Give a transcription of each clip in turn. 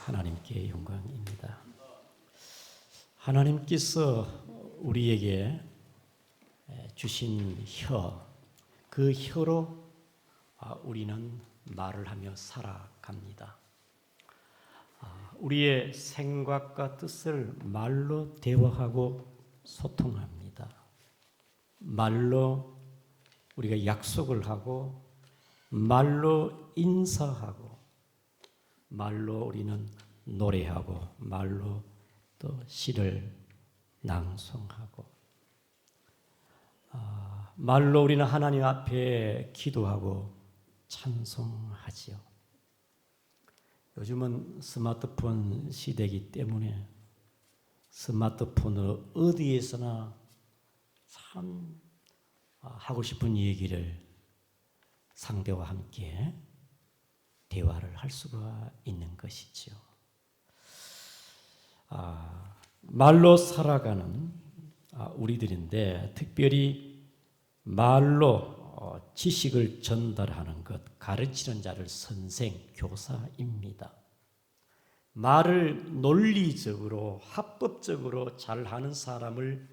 하나님께 영광입니다. 하나님께서 우리에게 주신 그 혀로 우리는 말을 하며 살아갑니다. 우리의 생각과 뜻을 말로 대화하고 소통합니다. 말로 우리가 약속을 하고, 말로 인사하고, 말로 우리는 노래하고, 말로 또 시를 낭송하고, 말로 우리는 하나님 앞에 기도하고 찬송하지요. 요즘은 스마트폰 시대이기 때문에 스마트폰으로 어디에서나 참 하고 싶은 얘기를 상대와 함께 대화를 할 수가 있는 것이지요. 말로 살아가는 우리들인데, 특별히 말로 지식을 전달하는 것, 가르치는 자를 선생, 교사입니다. 말을 논리적으로, 합법적으로 잘하는 사람을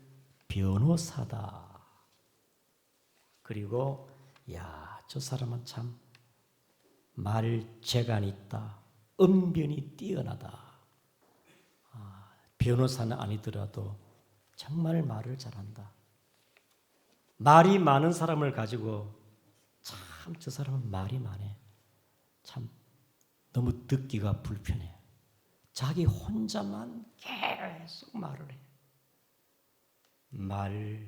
변호사다. 그리고 저 사람은 참 말재간이 있다, 언변이 뛰어나다. 변호사는 아니더라도 정말 말을 잘한다. 말이 많은 사람을 가지고 참 저 사람은 말이 많네, 참 너무 듣기가 불편해. 자기 혼자만 계속 말을 해. 말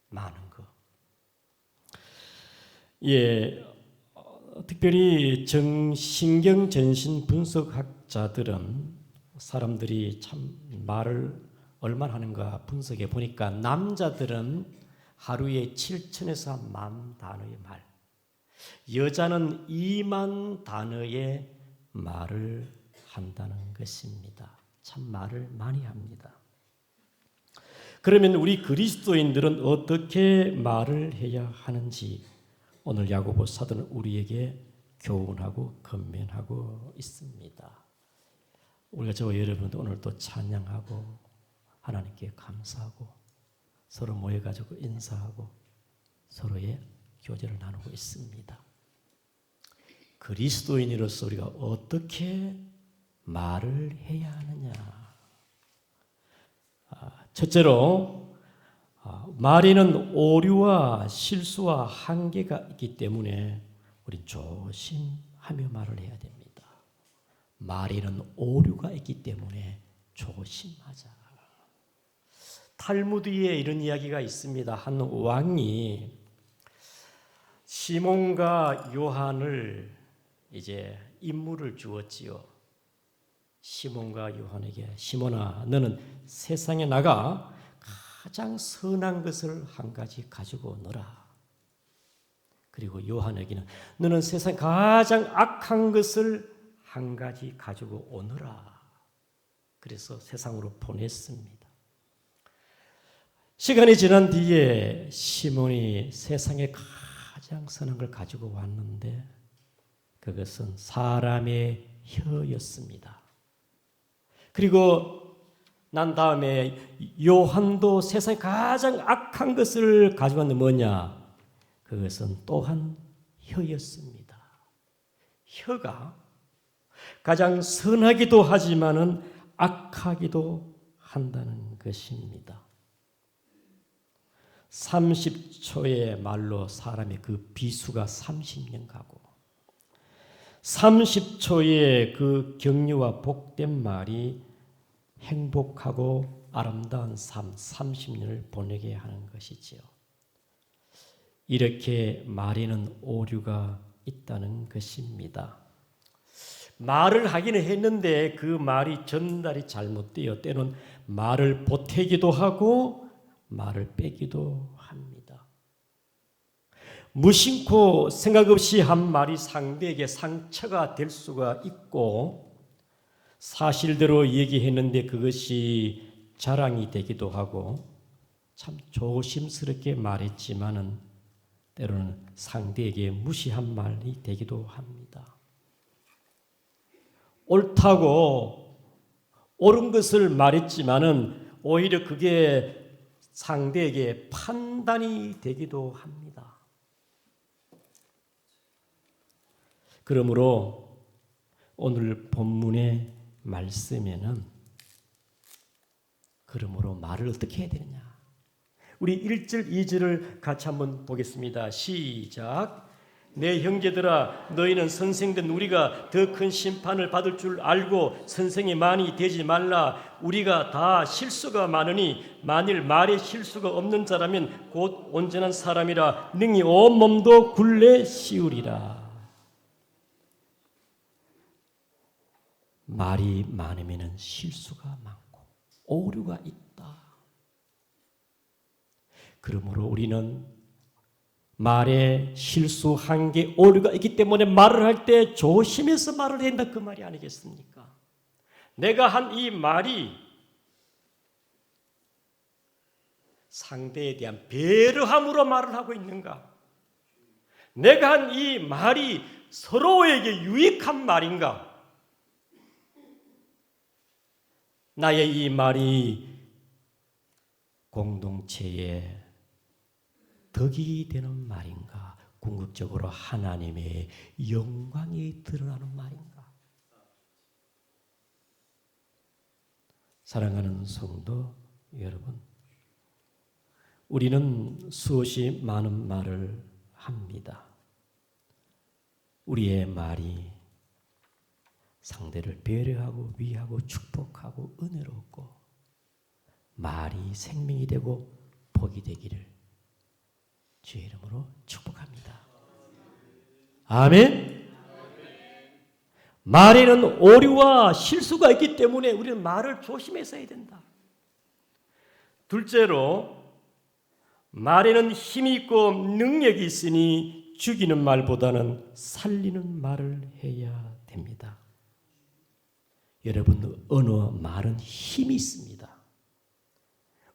많은 거. 특별히 신경전신 분석학자들은 사람들이 참 말을 얼마나 하는가 분석해 보니까, 남자들은 하루에 7,000에서 10,000 단어의 말, 여자는 20,000 단어의 말을 한다는 것입니다. 참 말을 많이 합니다. 그러면 우리 그리스도인들은 어떻게 말을 해야 하는지 오늘 야고보 사도는 우리에게 교훈하고 권면하고 있습니다. 우리가 저와 여러분도 오늘 또 찬양하고 하나님께 감사하고 서로 모여가지고 인사하고 서로의 교제를 나누고 있습니다. 그리스도인으로서 우리가 어떻게 말을 해야 하느냐? 첫째로, 말에는 오류와 실수와 한계가 있기 때문에 우린 조심하며 말을 해야 됩니다. 말에는 오류가 있기 때문에 조심하자. 탈무드에 이런 이야기가 있습니다. 한 왕이 시몬과 요한을 이제 임무를 주었지요. 시몬과 요한에게, 시몬아, 너는 세상에 나가 가장 선한 것을 한 가지 가지고 오너라. 그리고 요한에게는 너는 세상에 가장 악한 것을 한 가지 가지고 오너라. 그래서 세상으로 보냈습니다. 시간이 지난 뒤에 시몬이 세상에 가장 선한 걸 가지고 왔는데, 그것은 사람의 혀였습니다. 그리고 난 다음에 요한도 세상에 가장 악한 것을 가져왔는데 뭐냐? 그것은 또한 혀였습니다. 혀가 가장 선하기도 하지만은 악하기도 한다는 것입니다. 30초의 말로 사람의 그 비수가 30년 가고, 30초의 그 격려와 복된 말이 행복하고 아름다운 삶 30년을 보내게 하는 것이지요. 이렇게 말에는 오류가 있다는 것입니다. 말을 하기는 했는데 그 말이 전달이 잘못되어 때는 말을 보태기도 하고 말을 빼기도 합니다. 무심코 생각 없이 한 말이 상대에게 상처가 될 수가 있고, 사실대로 얘기했는데 그것이 자랑이 되기도 하고, 참 조심스럽게 말했지만은 때로는 상대에게 무시한 말이 되기도 합니다. 옳다고 옳은 것을 말했지만은 오히려 그게 상대에게 판단이 되기도 합니다. 그러므로 오늘 본문의 말씀에는 그러므로 말을 어떻게 해야 되느냐? 우리 1절, 2절을 같이 한번 보겠습니다. 시작. 내 형제들아 너희는 선생된 우리가 더 큰 심판을 받을 줄 알고 선생이 많이 되지 말라. 우리가 다 실수가 많으니 만일 말에 실수가 없는 자라면 곧 온전한 사람이라 능히 온몸도 굴레 씌우리라. 말이 많으면 실수가 많고 오류가 있다. 그러므로 우리는 말에 실수한 게 오류가 있기 때문에 말을 할 때 조심해서 말을 해야 된다 그 말이 아니겠습니까? 내가 한 이 말이 상대에 대한 배려함으로 말을 하고 있는가? 내가 한 이 말이 서로에게 유익한 말인가? 나의 이 말이 공동체에 덕이 되는 말인가? 궁극적으로 하나님의 영광이 드러나는 말인가? 사랑하는 성도 여러분, 우리는 수없이 많은 말을 합니다. 우리의 말이 상대를 배려하고 위하고 축복하고 은혜롭고 말이 생명이 되고 복이 되기를 주의 이름으로 축복합니다. 아멘. 말에는 오류와 실수가 있기 때문에 우리는 말을 조심해서 해야 된다. 둘째로 말에는 힘이 있고 능력이 있으니 죽이는 말보다는 살리는 말을 해야 됩니다. 여러분, 어느 말은 힘이 있습니다.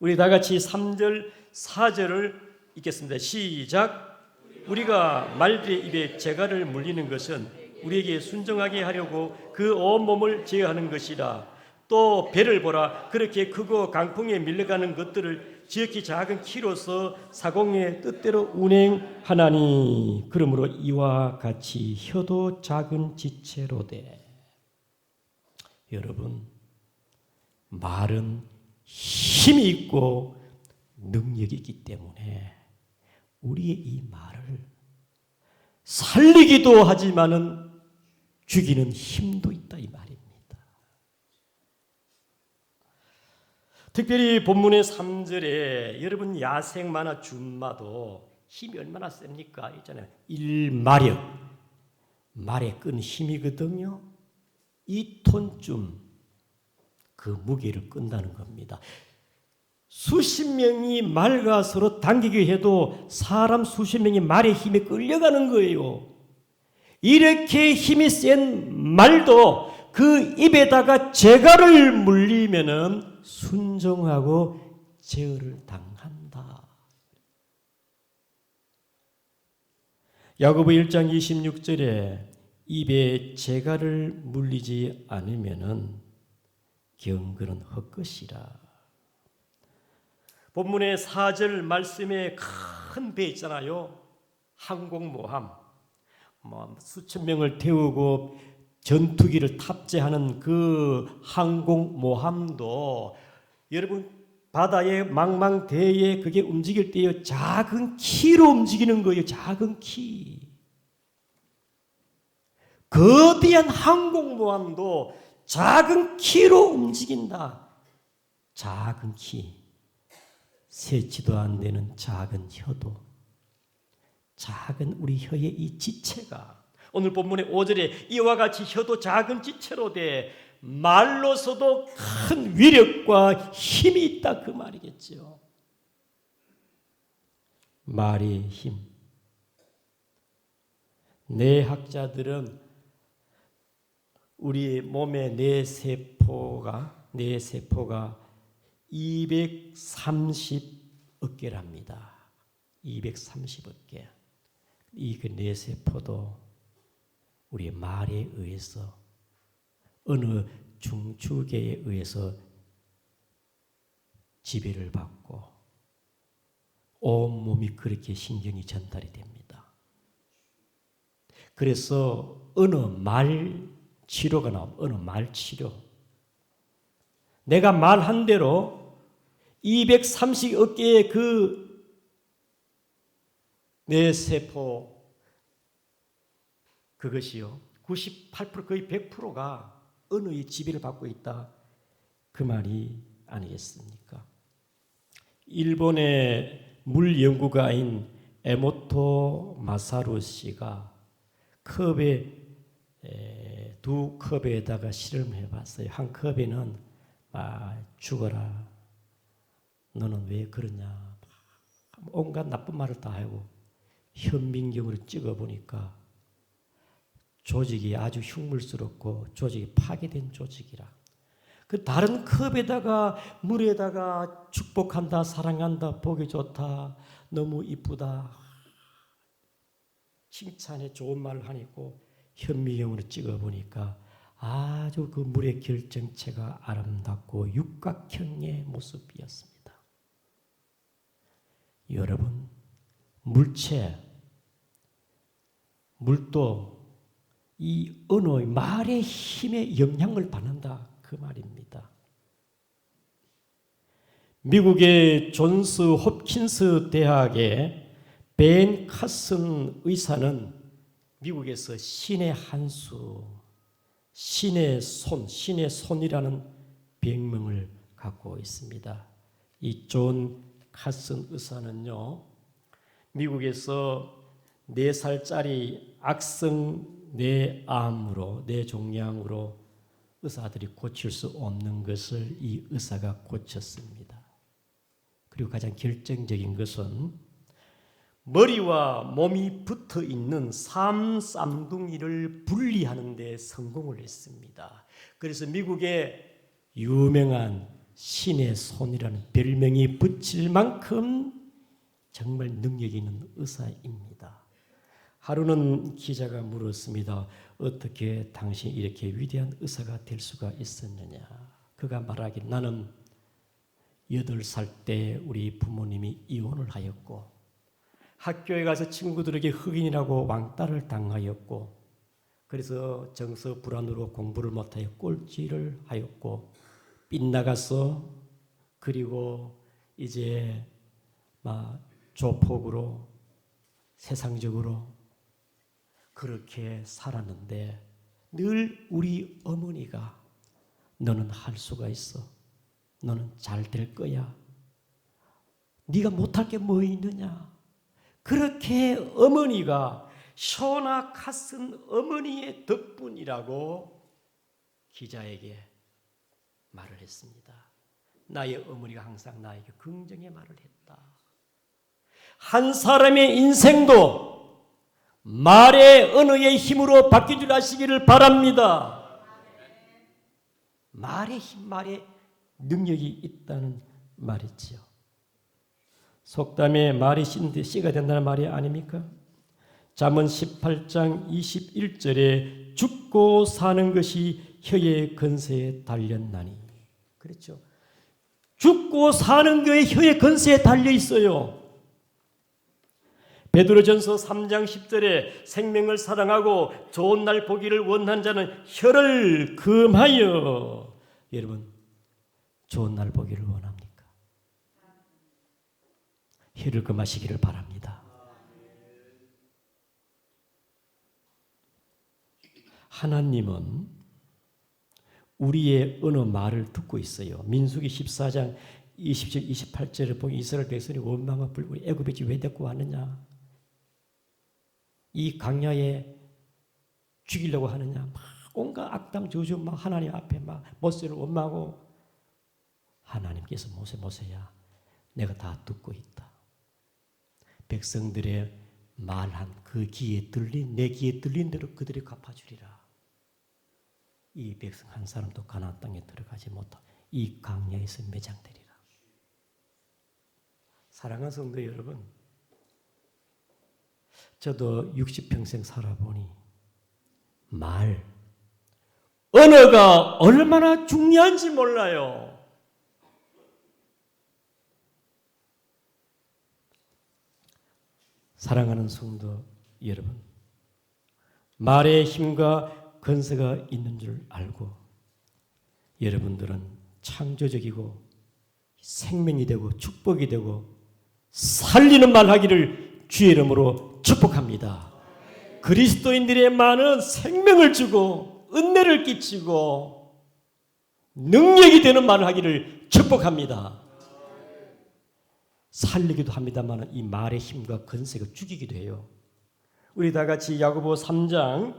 우리 다 같이 3절, 4절을 읽겠습니다. 시작. 우리가 말들의 입에 재갈을 물리는 것은 우리에게 순종하게 하려고 그 온몸을 제어하는 것이라. 또 배를 보라. 그렇게 크고 강풍에 밀려가는 것들을 지극히 작은 키로서 사공의 뜻대로 운행하나니. 그러므로 이와 같이 혀도 작은 지체로되. 여러분, 말은 힘이 있고 능력이 있기 때문에 우리의 이 말을 살리기도 하지만은 죽이는 힘도 있다 이 말입니다. 특별히 본문의 3절에 여러분 야생마나 준마도 힘이 얼마나 셉니까? 있잖아요. 일마력, 말에 끈 힘이거든요. 2톤쯤 그 무게를 끈다는 겁니다. 수십 명이 말과 서로 당기게 해도 사람 수십 명이 말의 힘에 끌려가는 거예요. 이렇게 힘이 센 말도 그 입에다가 재갈을 물리면은 순종하고 제어를 당한다. 야고보 1장 26절에 입에 재갈을 물리지 않으면은 경건은 헛것이라. 본문의 4절 말씀에 큰 배 있잖아요. 항공모함, 수천 명을 태우고 전투기를 탑재하는 그 항공모함도 여러분 바다의 망망대해에 그게 움직일 때요 작은 키로 움직이는 거예요. 작은 키. 거대한 항공모함도 작은 키로 움직인다. 작은 키. 세치도 안 되는 작은 혀도, 작은 우리 혀의 이 지체가 오늘 본문의 5절에 이와 같이 혀도 작은 지체로 돼 말로서도 큰 위력과 힘이 있다 그 말이겠죠. 말의 힘. 뇌학자들은 우리 몸의 뇌세포가 230억 개랍니다. 230억 개. 이 뇌세포도 우리의 말에 의해서 어느 중추계에 의해서 지배를 받고 온몸이 그렇게 신경이 전달이 됩니다. 그래서 어느 말 치료가 나옵니다. 어느 말 치료. 내가 말한 대로 230억 개의 그 뇌세포 그것이요 98% 거의 100%가 언어의 지배를 받고 있다. 그 말이 아니겠습니까? 일본의 물 연구가인 에모토 마사루 씨가 두 컵에다가 실험해 봤어요. 한 컵에는 죽어라. 너는 왜 그러냐. 온갖 나쁜 말을 다 하고 현민경으로 찍어보니까 조직이 아주 흉물스럽고 조직이 파괴된 조직이라. 그 다른 컵에다가 물에다가 축복한다, 사랑한다, 보기 좋다, 너무 이쁘다, 칭찬에 좋은 말을 하니까 현미경으로 찍어보니까 아주 그 물의 결정체가 아름답고 육각형의 모습이었습니다. 여러분, 물도 이 언어의 말의 힘에 영향을 받는다 그 말입니다. 미국의 존스 홉킨스 대학의 벤 카슨 의사는 미국에서 신의 한수, 신의 손이라는 별명을 갖고 있습니다. 이 존 카슨 의사는요, 미국에서 4살짜리 악성 뇌종양으로 의사들이 고칠 수 없는 것을 이 의사가 고쳤습니다. 그리고 가장 결정적인 것은 머리와 몸이 붙어 있는 쌈둥이를 분리하는 데 성공을 했습니다. 그래서 미국의 유명한 신의 손이라는 별명이 붙일 만큼 정말 능력이 있는 의사입니다. 하루는 기자가 물었습니다. 어떻게 당신이 이렇게 위대한 의사가 될 수가 있었느냐. 그가 말하길 나는 8살 때 우리 부모님이 이혼을 하였고 학교에 가서 친구들에게 흑인이라고 왕따를 당하였고 그래서 정서 불안으로 공부를 못하여 꼴찌를 하였고 빗나가서 그리고 이제 조폭으로 세상적으로 그렇게 살았는데 늘 우리 어머니가 너는 할 수가 있어. 너는 잘 될 거야. 네가 못할 게 뭐 있느냐. 그렇게 어머니가 쇼나 카슨 어머니의 덕분이라고 기자에게 말을 했습니다. 나의 어머니가 항상 나에게 긍정의 말을 했다. 한 사람의 인생도 말의 언어의 힘으로 바뀐 줄 아시기를 바랍니다. 말의 힘, 말의 능력이 있다는 말이지요. 속담에 말이 씨가 된다는 말이 아닙니까? 잠언 18장 21절에 죽고 사는 것이 혀의 건세에 달렸나니. 그렇죠. 죽고 사는 게 혀의 건세에 달려 있어요. 베드로전서 3장 10절에 생명을 사랑하고 좋은 날 보기를 원하는 자는 혀를 금하여. 여러분, 좋은 날 보기를 원합니까? 혀를 금하시기를 바랍니다. 하나님은 우리의 어느 말을 듣고 있어요. 민수기 14장 20절 28절을 보니 이스라엘 백성이 원망과 불고 애굽에 왜 데리고 왔느냐. 이 광야에 죽이려고 하느냐. 막 온갖 악담 저주 막 하나님 앞에 막 모세를 원망하고 하나님께서 모세야 내가 다 듣고 있다. 백성들의 말한 그 귀에 들린 내 귀에 들린 대로 그들이 갚아주리라. 이 백성 한 사람도 가나안 땅에 들어가지 못하 이 광야에서 매장되리라. 사랑하는 성도 여러분, 저도 60평생 살아보니 언어가 얼마나 중요한지 몰라요. 사랑하는 성도 여러분, 말의 힘과 건세가 있는 줄 알고 여러분들은 창조적이고 생명이 되고 축복이 되고 살리는 말 하기를 주의 이름으로 축복합니다. 그리스도인들의 말은 생명을 주고 은혜를 끼치고 능력이 되는 말을 하기를 축복합니다. 살리기도 합니다만 이 말의 힘과 건세가 죽이기도 해요. 우리 다 같이 야고보 3장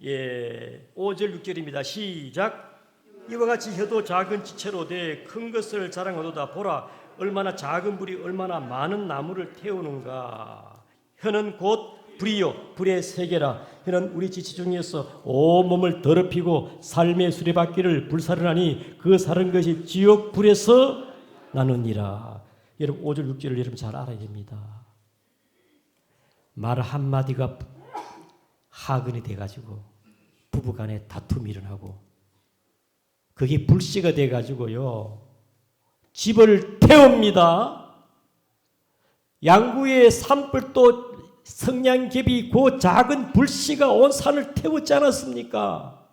5절 6절입니다. 시작. 이와 같이 혀도 작은 지체로 돼 큰 것을 자랑하도다. 보라, 얼마나 작은 불이 얼마나 많은 나무를 태우는가. 혀는 곧 불이요 불의 세계라. 혀는 우리 지체 중에서 온몸을 더럽히고 삶의 수레바퀴를 불살하니 그 사는 것이 지옥 불에서 나느니라. 여러분 5절 6절을 여러분 잘 알아야 됩니다. 말 한마디가 하근이 돼가지고 부부간에 다툼이 일어나고 그게 불씨가 돼가지고요 집을 태웁니다. 양구의 산불도 성냥개비 그 작은 불씨가 온 산을 태웠지 않았습니까?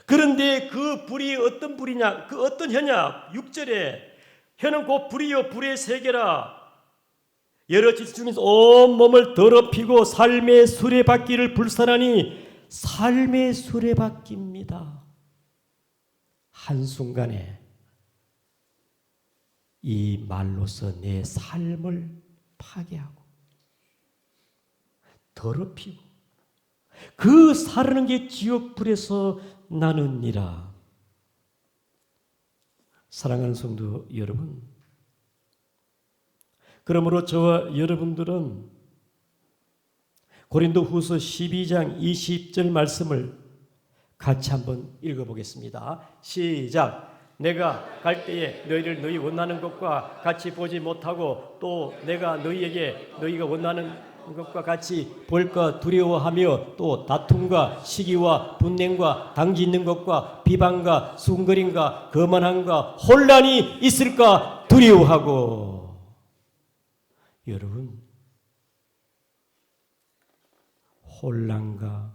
그런데 그 불이 어떤 불이냐? 그 어떤 혀냐? 6절에 혀는 곧 불이요 불의 세계라. 여러 지체 중에서 온몸을 더럽히고 삶의 수레바퀴를 불살하니 삶의 수레바퀴입니다. 한순간에 이 말로서 내 삶을 파괴하고 더럽히고 그 사르는 게 지옥불에서 나느니라. 사랑하는 성도 여러분, 그러므로 저와 여러분들은 고린도후서 12장 20절 말씀을 같이 한번 읽어보겠습니다. 시작. 내가 갈 때에 너희를 너희 원하는 것과 같이 보지 못하고 또 내가 너희에게 너희가 원하는 것과 같이 볼까 두려워하며 또 다툼과 시기와 분냉과 당지 있는 것과 비방과 숭거림과 거만함과 혼란이 있을까 두려워하고. 여러분, 혼란과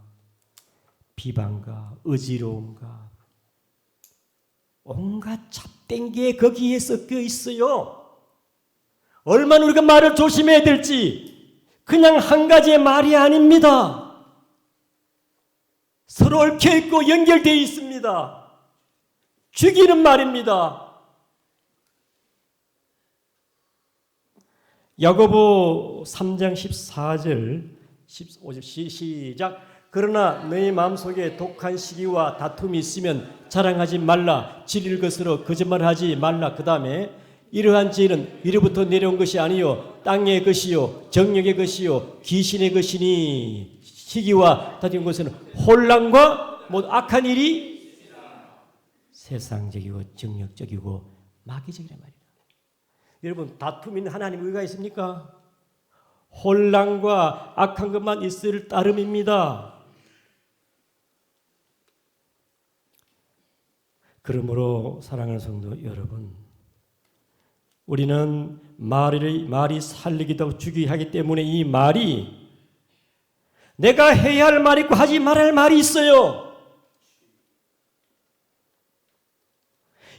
비방과 어지러움과 온갖 잡된 게 거기에 섞여 있어요. 얼마나 우리가 말을 조심해야 될지. 그냥 한 가지의 말이 아닙니다. 서로 얽혀있고 연결되어 있습니다. 죽이는 말입니다. 야고보 3장 14절 15절 시작. 그러나 너희 마음속에 독한 시기와 다툼이 있으면 자랑하지 말라. 진리를 거스러 거짓말하지 말라. 그 다음에 이러한 죄는 위로부터 내려온 것이 아니요 땅의 것이요 정욕의 것이요 귀신의 것이니 시기와 다툼 것은 혼란과 모두 악한 일이 세상적이고 정욕적이고 마귀적이란 말이다. 여러분, 다툼 있는 하나님 의가 있습니까? 혼란과 악한 것만 있을 따름입니다. 그러므로 사랑하는 성도 여러분, 우리는 말이 살리기도 하고 죽이게 하기 때문에 이 말이 내가 해야 할 말이 있고 하지 말아야 할 말이 있어요.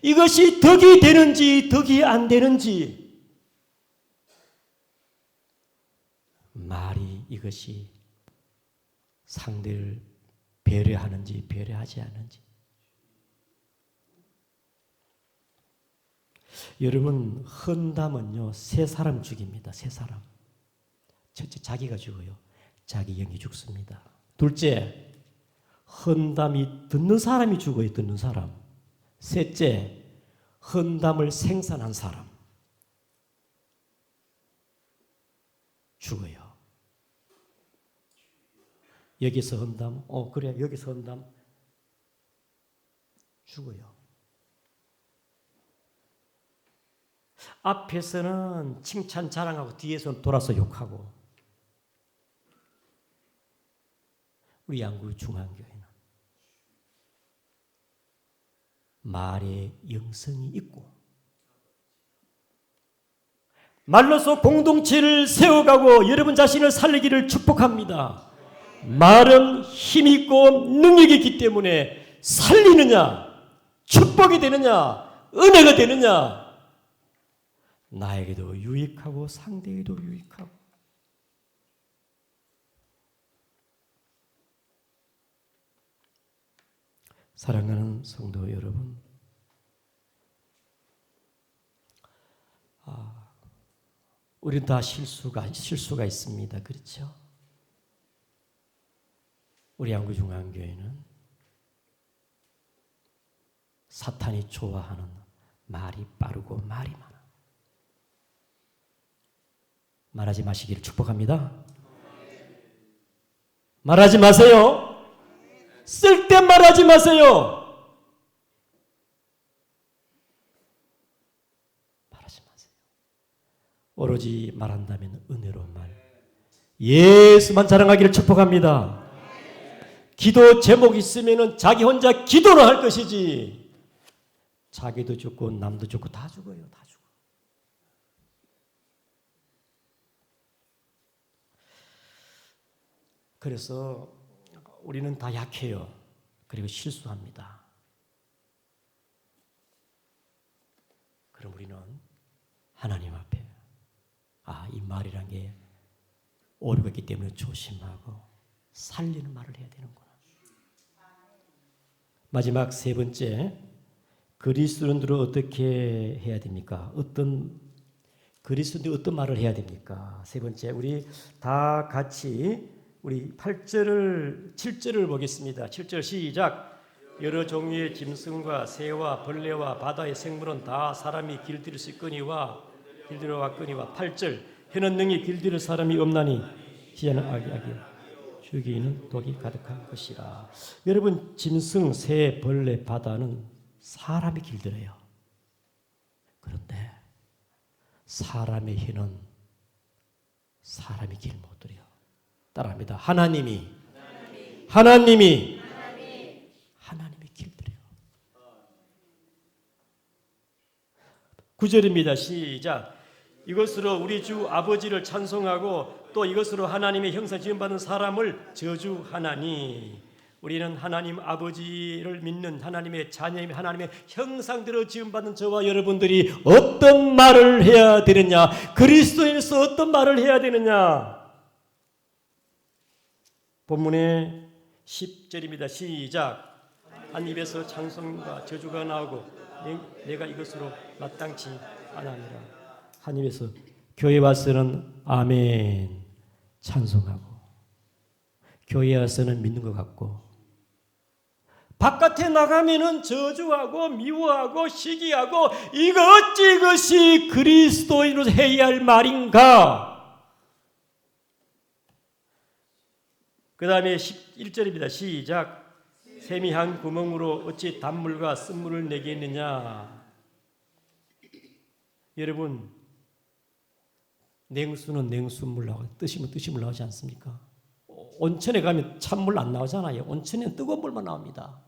이것이 덕이 되는지 덕이 안 되는지, 말이 이것이 상대를 배려하는지 배려하지 않는지. 여러분, 헌담은요 세 사람 죽입니다. 세 사람. 첫째, 자기가 죽어요. 자기 영이 죽습니다. 둘째, 헌담이 듣는 사람이 죽어요. 듣는 사람. 셋째, 헌담을 생산한 사람 죽어요. 여기서 헌담, 그래 여기서 헌담 죽어요. 앞에서는 칭찬 자랑하고 뒤에서는 돌아서 욕하고 우리 양구 중앙교회는 말의 영성이 있고 말로서 공동체를 세워가고 여러분 자신을 살리기를 축복합니다. 말은 힘이 있고 능력이 있기 때문에 살리느냐, 축복이 되느냐, 은혜가 되느냐, 나에게도 유익하고 상대에게도 유익하고. 사랑하는 성도 여러분, 우리는 다 실수가 있습니다. 그렇죠? 우리 양구중앙교회는 사탄이 좋아하는 말이 빠르고 말이 많아. 말하지 마시기를 축복합니다. 말하지 마세요. 쓸데 말하지 마세요. 말하지 마세요. 오로지 말한다면 은혜로운 말, 예수만 자랑하기를 축복합니다. 기도 제목 있으면 자기 혼자 기도를 할 것이지 자기도 죽고 남도 죽고 다 죽어요. 다 죽어. 그래서 우리는 다 약해요. 그리고 실수합니다. 그럼 우리는 하나님 앞에 이 말이란 게 오류가 있기 때문에 조심하고 살리는 말을 해야 되는구나. 마지막 세 번째, 그리스도인들은 어떻게 해야 됩니까? 그리스도인들이 어떤 말을 해야 됩니까? 세 번째, 우리 다 같이 우리 8절을 7절을 보겠습니다. 7절 시작. 여러 종류의 짐승과 새와 벌레와 바다의 생물은 다 사람이 길들일 수 있거니와 8절 해는 능히 길들일 사람이 없나니 시야는 악이 죽이는 독이 가득한 것이라. 여러분, 짐승, 새, 벌레, 바다는 사람이 길들여요. 그런데 사람의 혀는 사람이 길 못 들여요. 따라합니다. 하나님이 길들여요. 9절입니다. 시작. 이것으로 우리 주 아버지를 찬송하고 또 이것으로 하나님의 형상 지음받은 사람을 저주하나니. 우리는 하나님 아버지를 믿는 하나님의 자녀임, 하나님의 형상대로 지음받은 저와 여러분들이 어떤 말을 해야 되느냐, 그리스도인으로서 어떤 말을 해야 되느냐. 본문의 10절입니다. 시작. 한 입에서 찬송과 저주가 나오고 내가 이것으로 마땅치 않으니라. 한 입에서 교회 와서는 아멘 찬송하고, 교회 와서는 믿는 것 같고, 바깥에 나가면은 저주하고 미워하고 시기하고, 이거 어찌 이것이 그리스도인으로 해야 할 말인가? 그 다음에 11절입니다. 시작. 샘이 한 구멍으로 어찌 단물과 쓴물을 내겠느냐. 여러분, 냉수는 냉수물 나오고 뜨시면 뜨시물 나오지 않습니까? 온천에 가면 찬물 안 나오잖아요. 온천에는 뜨거운 물만 나옵니다.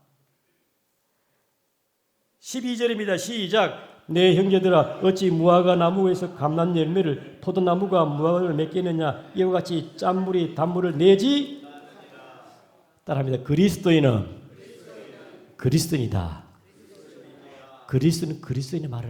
12절입니다. 시작. 내 형제들아, 어찌 무화과 나무에서 감난 열매를 포도나무가 무화과를 맺겠느냐. 이와 같이 짠물이 단물을 내지. 따라합니다. 그리스도인은 그리스도인이다. 그리스도인의 말을